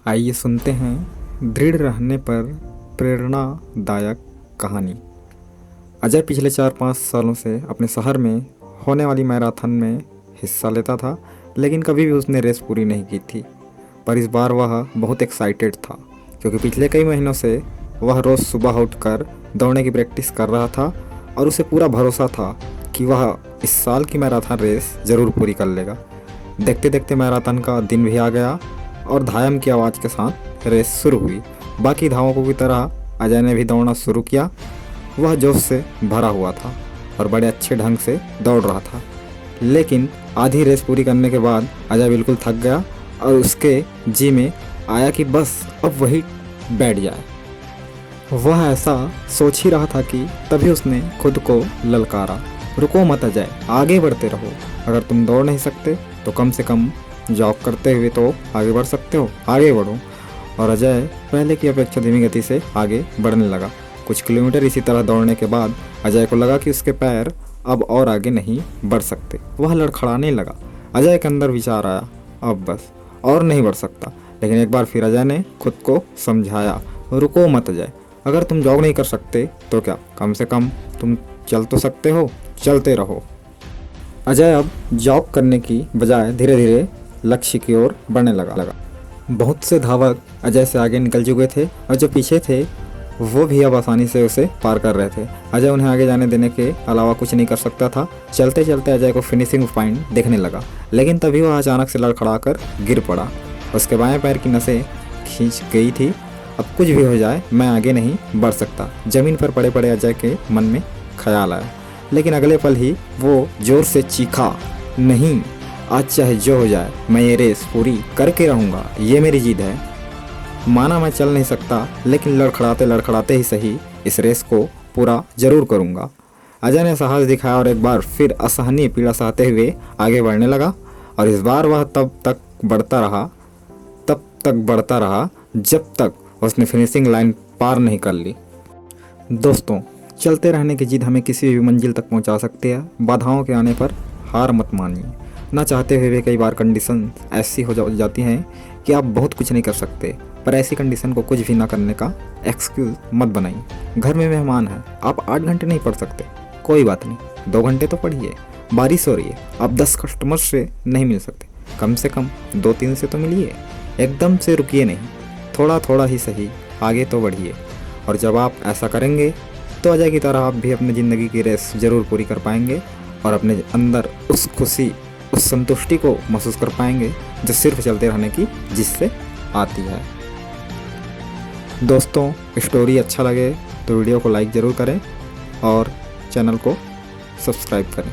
आइए सुनते हैं दृढ़ रहने पर प्रेरणादायक कहानी। अजय पिछले 4-5 सालों से अपने शहर में होने वाली मैराथन में हिस्सा लेता था, लेकिन कभी भी उसने रेस पूरी नहीं की थी। पर इस बार वह बहुत एक्साइटेड था, क्योंकि पिछले कई महीनों से वह रोज़ सुबह उठकर दौड़ने की प्रैक्टिस कर रहा था और उसे पूरा भरोसा था कि वह इस साल की मैराथन रेस ज़रूर पूरी कर लेगा। देखते देखते मैराथन का दिन भी आ गया और धायम की आवाज़ के साथ रेस शुरू हुई। बाकी धावकों की तरह अजय ने भी दौड़ना शुरू किया। वह जोश से भरा हुआ था और बड़े अच्छे ढंग से दौड़ रहा था, लेकिन आधी रेस पूरी करने के बाद अजय बिल्कुल थक गया और उसके जी में आया कि बस अब वही बैठ जाए। वह ऐसा सोच ही रहा था कि तभी उसने खुद को ललकारा, रुको मत अजय, आगे बढ़ते रहो। अगर तुम दौड़ नहीं सकते तो कम से कम जॉग करते हुए तो आगे बढ़ सकते हो, आगे बढ़ो। और अजय पहले की अपेक्षा धीमी गति से आगे बढ़ने लगा। कुछ किलोमीटर इसी तरह दौड़ने के बाद अजय को लगा कि उसके पैर अब और आगे नहीं बढ़ सकते। वह लड़खड़ाने लगा। अजय के अंदर विचार आया, अब बस और नहीं बढ़ सकता। लेकिन एक बार फिर अजय ने खुद को समझाया, रुको मत अजय, अगर तुम जॉग नहीं कर सकते तो क्या, कम से कम तुम चल तो सकते हो, चलते रहो। अजय अब जॉग करने की बजाय धीरे धीरे लक्ष्य की ओर बढ़ने लगा। बहुत से धावक अजय से आगे निकल चुके थे और जो पीछे थे वो भी अब आसानी से उसे पार कर रहे थे। अजय उन्हें आगे जाने देने के अलावा कुछ नहीं कर सकता था। चलते चलते अजय को फिनिशिंग पॉइंट देखने लगा, लेकिन तभी वह अचानक से लड़खड़ाकर गिर पड़ा। उसके बाएं पैर की नसें खींच गई थी। अब कुछ भी हो जाए मैं आगे नहीं बढ़ सकता, जमीन पर पड़े पड़े अजय के मन में ख्याल आया। लेकिन अगले पल ही वो जोर से चीखा, नहीं, आज चाहे जो हो जाए मैं ये रेस पूरी करके रहूँगा, ये मेरी जिद है। माना मैं चल नहीं सकता, लेकिन लड़खड़ाते लड़खड़ाते ही सही इस रेस को पूरा जरूर करूँगा। अजय ने साहस दिखाया और एक बार फिर असहनीय पीड़ा सहते हुए आगे बढ़ने लगा। और इस बार वह तब तक बढ़ता रहा जब तक उसने फिनिशिंग लाइन पार नहीं कर ली। दोस्तों, चलते रहने की जिद हमें किसी भी मंजिल तक पहुंचा सकती है। बाधाओं के आने पर हार मत मानिए। ना चाहते हुए भी कई बार कंडीशन ऐसी हो जाती हैं कि आप बहुत कुछ नहीं कर सकते, पर ऐसी कंडीशन को कुछ भी ना करने का एक्सक्यूज़ मत बनाइए। घर में मेहमान हैं, आप 8 घंटे नहीं पढ़ सकते, कोई बात नहीं, 2 घंटे तो पढ़िए। बारिश हो रही है, आप 10 कस्टमर से नहीं मिल सकते, कम से कम 2-3 से तो मिलिए। एकदम से रुकिए नहीं, थोड़ा थोड़ा ही सही आगे तो बढ़िए। और जब आप ऐसा करेंगे तो अजय की तरह आप भी अपनी ज़िंदगी की रेस ज़रूर पूरी कर पाएंगे और अपने अंदर उस खुशी, उस संतुष्टि को महसूस कर पाएंगे जो सिर्फ चलते रहने की जिससे आती है। दोस्तों, स्टोरी अच्छा लगे तो वीडियो को लाइक ज़रूर करें और चैनल को सब्सक्राइब करें।